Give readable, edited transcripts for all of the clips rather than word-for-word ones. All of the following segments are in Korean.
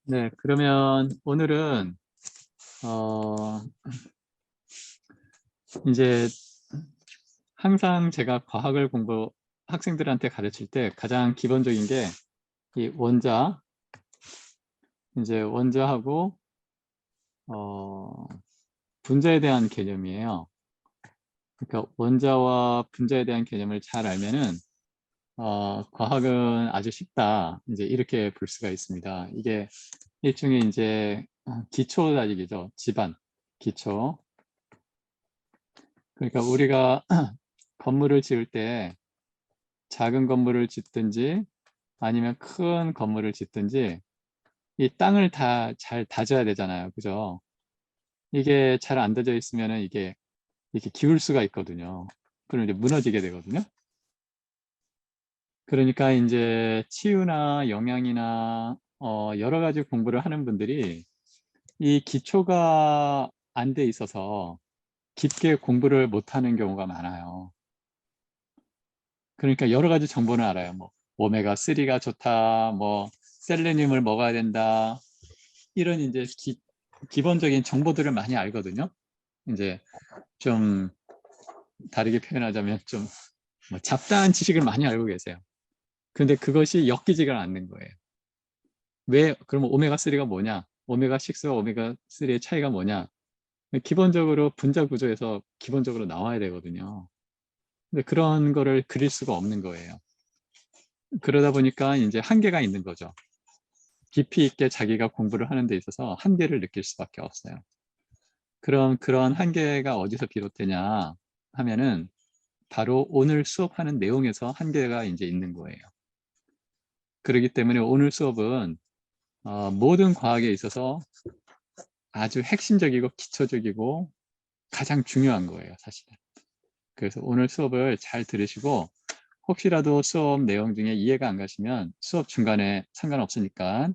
네, 그러면 오늘은 어 이제 항상 제가 과학을 학생들한테 가르칠 때 가장 기본적인 게 이 원자하고 어 분자에 대한 개념이에요. 그러니까 원자와 분자에 대한 개념을 잘 알면은 과학은 아주 쉽다. 이제 이렇게 볼 수가 있습니다. 이게 일종의 이제 기초 다지기죠. 기반, 기초. 그러니까 우리가 건물을 지을 때 작은 건물을 짓든지 아니면 큰 건물을 짓든지 이 땅을 다 잘 다져야 되잖아요. 그죠? 이게 잘 안 다져 있으면은 이게 이렇게 기울 수가 있거든요. 그럼 이제 무너지게 되거든요. 그러니까 이제 치유나 영양이나 여러 가지 공부를 하는 분들이 이 기초가 안 돼 있어서 깊게 공부를 못 하는 경우가 많아요. 그러니까 여러 가지 정보는 알아요. 뭐 오메가3가 좋다, 뭐 셀레늄을 먹어야 된다. 이런 이제 기본적인 정보들을 많이 알거든요. 이제 좀 다르게 표현하자면 좀 뭐 잡다한 지식을 많이 알고 계세요. 근데 그것이 엮이지가 않는 거예요. 왜 그러면 오메가3가 뭐냐? 오메가6와 오메가3의 차이가 뭐냐? 기본적으로 분자 구조에서 기본적으로 나와야 되거든요. 근데 그런 거를 그릴 수가 없는 거예요. 그러다 보니까 이제 한계가 있는 거죠. 깊이 있게 자기가 공부를 하는 데 있어서 한계를 느낄 수밖에 없어요. 그럼 그런 한계가 어디서 비롯되냐 하면은 바로 오늘 수업하는 내용에서 한계가 이제 있는 거예요. 그렇기 때문에 오늘 수업은 모든 과학에 있어서 아주 핵심적이고 기초적이고 가장 중요한 거예요, 사실은. 그래서 오늘 수업을 잘 들으시고 혹시라도 수업 내용 중에 이해가 안 가시면 수업 중간에 상관없으니까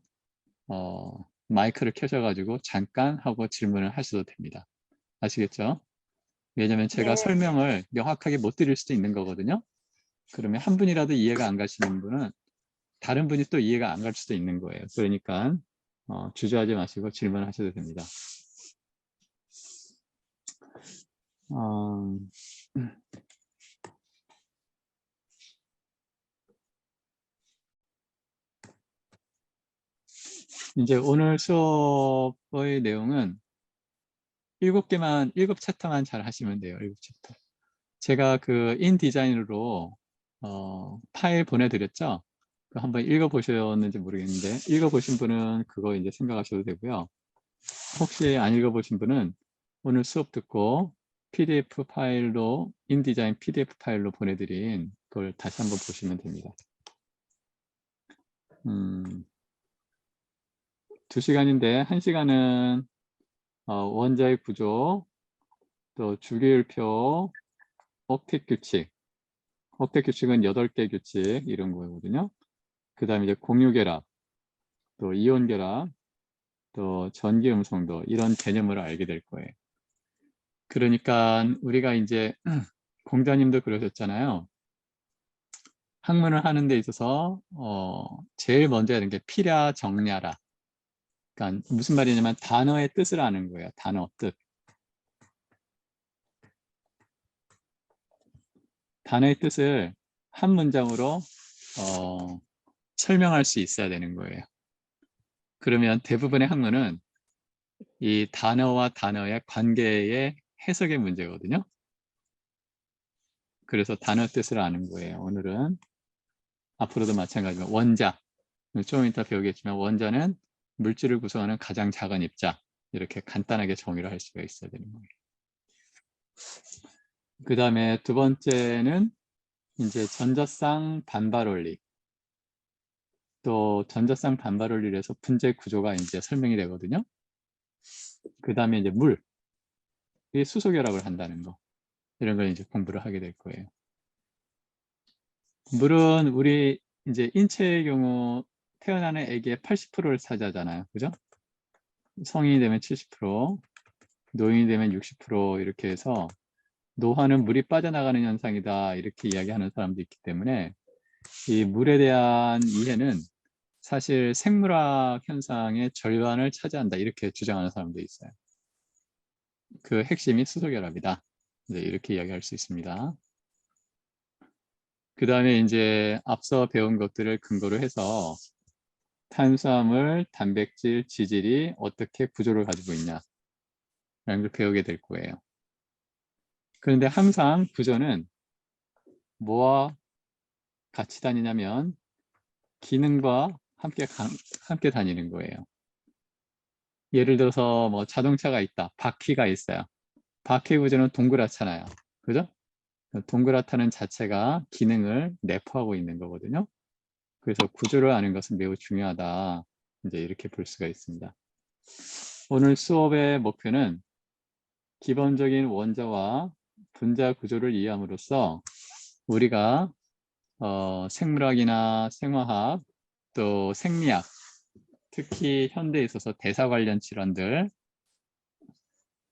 마이크를 켜셔가지고 잠깐 하고 질문을 하셔도 됩니다. 아시겠죠? 왜냐면 제가 네, 설명을 명확하게 못 드릴 수도 있는 거거든요. 그러면 한 분이라도 이해가 안 가시는 분은 다른 분이 또 이해가 안 갈 수도 있는 거예요. 그러니까 주저하지 마시고 질문하셔도 됩니다. 어, 이제 오늘 수업의 내용은 7 챕터만 잘 하시면 돼요. 7챕터. 제가 그 인디자인으로 파일 보내드렸죠? 한번 읽어보셨는지 모르겠는데 읽어보신 분은 그거 이제 생각하셔도 되고요. 혹시 안 읽어보신 분은 오늘 수업 듣고 PDF 파일로 인디자인 PDF 파일로 보내드린 그걸 다시 한번 보시면 됩니다. 2시간인데 1시간은 원자의 구조, 또 주기율표, 억택 규칙. 억택 규칙은 8개 규칙 이런 거거든요. 그 다음에 이제 공유결합, 또 이온결합, 또 전기음성도 이런 개념을 알게 될 거예요. 그러니까 우리가 이제 공자님도 그러셨잖아요. 학문을 하는 데 있어서 제일 먼저 하는 게 필야 정야라. 그러니까 무슨 말이냐면 단어의 뜻을 아는 거예요. 단어 뜻. 단어의 뜻을 한 문장으로 설명할 수 있어야 되는 거예요. 그러면 대부분의 학문은 이 단어와 단어의 관계의 해석의 문제거든요. 그래서 단어 뜻을 아는 거예요. 오늘은 앞으로도 마찬가지로 원자, 좀 이따 배우겠지만 원자는 물질을 구성하는 가장 작은 입자, 이렇게 간단하게 정의를 할 수가 있어야 되는 거예요. 그 다음에 두 번째는 이제 전자쌍 반발 원리. 또 전자쌍 반발 원리에서 분자 구조가 이제 설명이 되거든요. 그 다음에 이제 물, 이 수소 결합을 한다는 거, 이런 걸 이제 공부를 하게 될 거예요. 물은 우리 이제 인체의 경우 태어나는 애기의 80%를 차지하잖아요. 그죠? 성인이 되면 70%, 노인이 되면 60% 이렇게 해서 노화는 물이 빠져나가는 현상이다 이렇게 이야기하는 사람도 있기 때문에 이 물에 대한 이해는 사실 생물학 현상의 절반을 차지한다 이렇게 주장하는 사람도 있어요. 그 핵심이 수소결합이다. 이제 이렇게 이야기할 수 있습니다. 그 다음에 이제 앞서 배운 것들을 근거로 해서 탄수화물, 단백질, 지질이 어떻게 구조를 가지고 있냐라는 걸 배우게 될 거예요. 그런데 항상 구조는 뭐와 같이 다니냐면 기능과 함께 다니는 거예요. 예를 들어서 뭐 자동차가 있다. 바퀴가 있어요. 바퀴 구조는 동그랗잖아요. 그죠? 동그랗다는 자체가 기능을 내포하고 있는 거거든요. 그래서 구조를 아는 것은 매우 중요하다. 이제 이렇게 볼 수가 있습니다. 오늘 수업의 목표는 기본적인 원자와 분자 구조를 이해함으로써 우리가 생물학이나 생화학 또 생리학 특히 현대에 있어서 대사 관련 질환들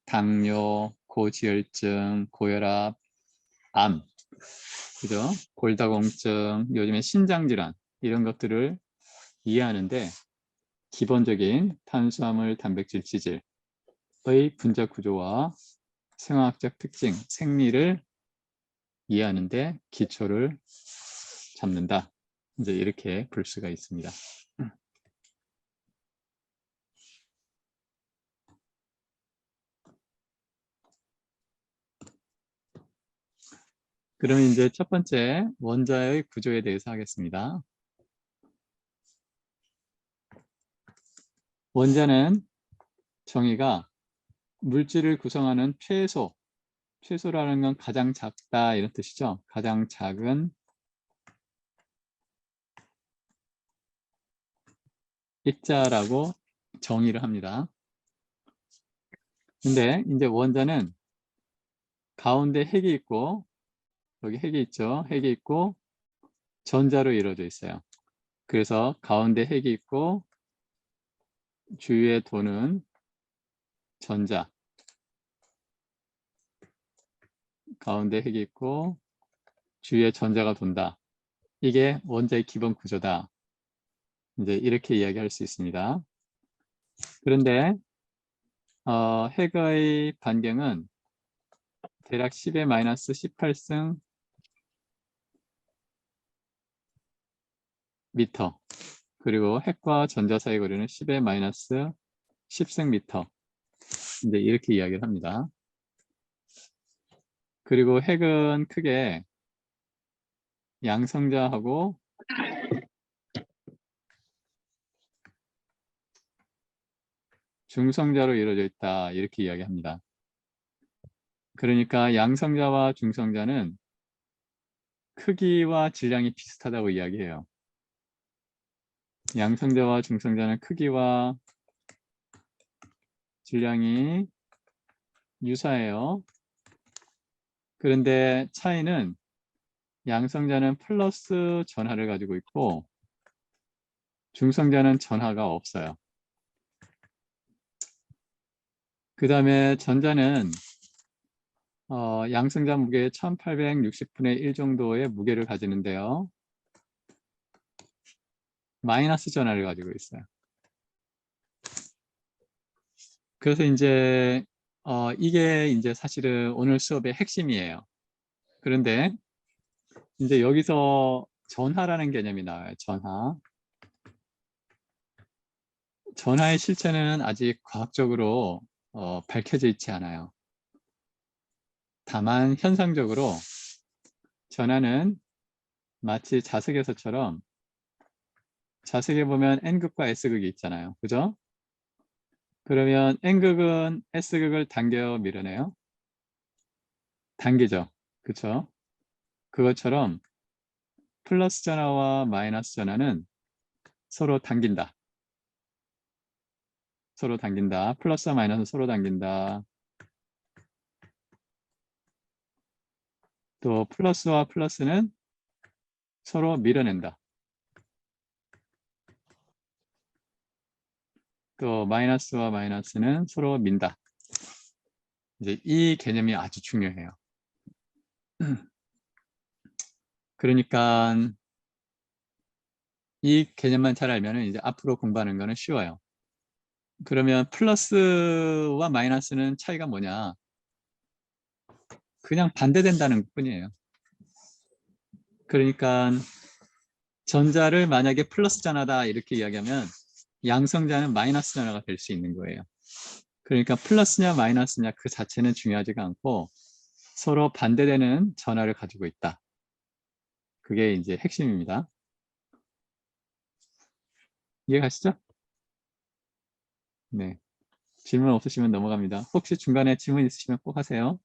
당뇨, 고지혈증, 고혈압, 암, 그죠? 골다공증, 요즘에 신장질환 이런 것들을 이해하는데 기본적인 탄수화물, 단백질, 지질의 분자 구조와 생화학적 특징, 생리를 이해하는데 기초를 잡는다. 이제 이렇게 볼 수가 있습니다. 그럼 이제 첫 번째 원자의 구조에 대해서 하겠습니다. 원자는 정의가 물질을 구성하는 최소라는 건 가장 작다 이런 뜻이죠. 가장 작은 입자라고 정의를 합니다. 근데 이제 원자는 가운데 핵이 있고 여기 핵이 있죠. 핵이 있고 전자로 이루어져 있어요. 그래서 가운데 핵이 있고 주위에 도는 전자, 가운데 핵이 있고 주위에 전자가 돈다. 이게 원자의 기본 구조다. 이제 이렇게 이야기할 수 있습니다. 그런데 핵의 반경은 대략 10의 마이너스 18승 미터, 그리고 핵과 전자 사이 거리는 10의 마이너스 10승 미터. 이제 이렇게 이야기를 합니다. 그리고 핵은 크게 양성자하고 중성자로 이루어져 있다. 이렇게 이야기합니다. 그러니까 양성자와 중성자는 크기와 질량이 비슷하다고 이야기해요. 양성자와 중성자는 크기와 질량이 유사해요. 그런데 차이는 양성자는 플러스 전하를 가지고 있고 중성자는 전하가 없어요. 그 다음에 전자는 양성자 무게의 1860분의 1 정도의 무게를 가지는데요. 마이너스 전하를 가지고 있어요. 그래서 이제 이게 이제 사실은 오늘 수업의 핵심이에요. 그런데 이제 여기서 전하라는 개념이 나와요. 전하. 전하의 실체는 아직 과학적으로 밝혀져 있지 않아요. 다만 현상적으로 전하는 마치 자석에서처럼 자석에 보면 N극과 S극이 있잖아요. 그죠? 그러면 N극은 S극을 당겨 밀어내요. 당기죠. 그쵸? 그것처럼 플러스 전하와 마이너스 전하는 서로 당긴다. 서로 당긴다. 플러스와 마이너스는 서로 당긴다. 또 플러스와 플러스는 서로 밀어낸다. 또 마이너스와 마이너스는 서로 민다. 이제 이 개념이 아주 중요해요. 그러니까 이 개념만 잘 알면 이제 앞으로 공부하는 거는 쉬워요. 그러면 플러스와 마이너스는 차이가 뭐냐? 그냥 반대된다는 뿐이에요. 그러니까 전자를 만약에 플러스 전하다 이렇게 이야기하면 양성자는 마이너스 전하가 될 수 있는 거예요. 그러니까 플러스냐 마이너스냐 그 자체는 중요하지가 않고 서로 반대되는 전하를 가지고 있다. 그게 이제 핵심입니다. 이해가시죠? 네. 질문 없으시면 넘어갑니다. 혹시 중간에 질문 있으시면 꼭 하세요.